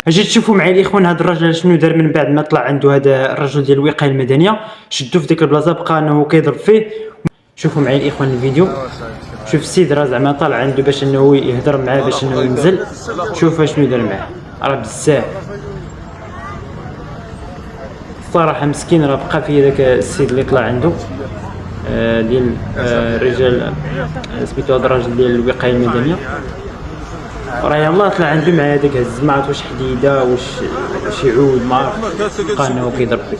اجي تشوفوا معايا الاخوان هذا الرجل شنو دار من بعد ما طلع عنده هذا الرجل ديال الوقايه المدنيه. شدو في ديك البلاصه بقى انه كيضرب فيه. شوفوا معايا الاخوان الفيديو. شوف السيد راه زعما طالع عنده باش انه يهضر معاه باش انه ينزل. شوف شنو دار معاه راه بزاف الصراحه مسكين. راه بقى فيه داك السيد اللي طلع عنده ديال الرجال سميتو هذا الراجل ديال الوقايه المدنيه. راه يلاه طلع عنده مع هذاك الزمعات واش حديده واش يعود ما عرف بقى انه كيضرب فيه.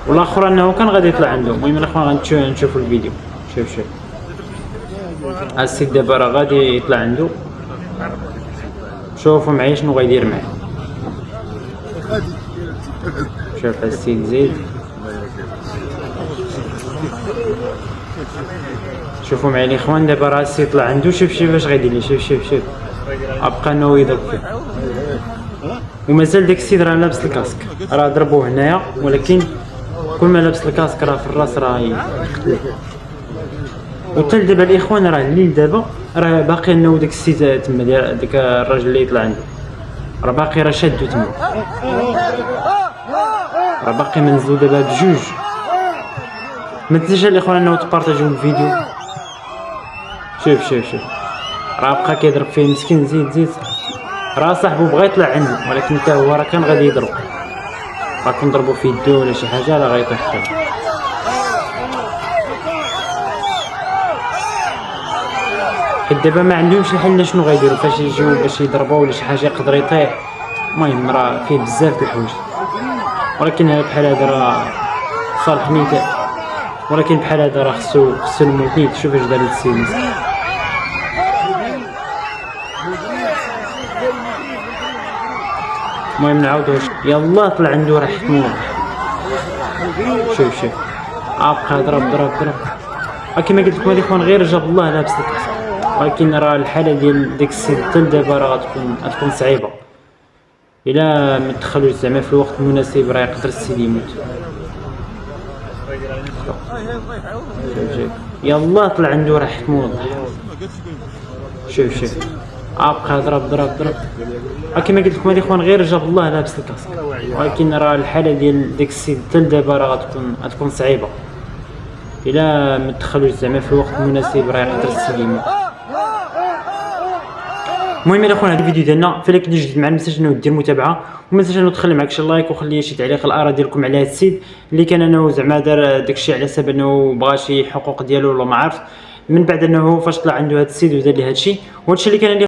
والاخر انه كان غادي يطلع عنده. المهم الاخوان غنشوفوا الفيديو. شوف السيد دابا راه غادي يطلع عنده. شوفوا معايا شنو غيدير معاه. شوف السيد زيد. شوفوا معايا الاخوان دابا راه السيد طلع عنده. شوف اش غيدير ليه. شوف ابقى انه يضرب فيه. ومازال داك السيد راه لابس الكاسك. راه ضربوه هنايا ولكن كل ما لابس الكاسك راه في الراس راه يقتل. وحتى دابا الاخوان راه الليل دابا راه باقي انه داك السيد تما ديال داك الراجل اللي يطلع عنده راه باقي راه شادو تما. راه باقي منزلو دابا بجوج. ما تنساش الاخوان انه تبارطاجيو الفيديو. شوف راه بقى كيضرب فيه مسكين. زيد راه صاحبو بغا يطلع عنده ولكن حتى هو راه كان غادي يضرب. راه كنضربو في يدو ولا شي حاجه راه غيطيح حتى. حيت دابا ما عندهمش الحل شنو غيديروا فاش يجيو باش يضربوا ولا شي حاجه يقدر يطيح. المهم راه فيه بزاف د الحوايج ولكن بحال هذا راه صالح نيت. ولكن بحال هذا راه خصو الموت نيت. شوف اش دار هاد السيد مسكين. المهم نعاودو يلا طلع عنده راه حكمو. شوف بقى ضرب كيما قلت لكم الاخوان غير جاب الله لابس الكاسك. ولكن راه الحاله ديال داك السيد حتى دابا راه غتكون صعيبه الا ما دخلوش زعما في الوقت المناسب. راه يقدر السيد يموت. يلا طلع عنده راه حكمو. شوف بقى ضرب كيما قلت لكم الاخوان غير جاب الله لابس الكاسك. ولكن راه الحاله ديال داك السيد حتى دابا راه غتكون صعيبه الا ما دخلوش زعما في الوقت المناسب. راه يقدر السيد يموت. المهم الاخوان هذا الفيديو ديالنا فالك اللي جديد معنا متنساش انه دير متابعه وما تنساش انه تخلي معك شي لايك وخلي شي تعليق الاراء ديالكم على هذا السيد اللي كان انه زعما دار داكشي على سبب انه بغى شي حقوق ديالو ولا ما عرف من بعد انه فاش طلع عنده هذا السيد ودار ليه هذا الشيء. وهذا الشيء اللي كان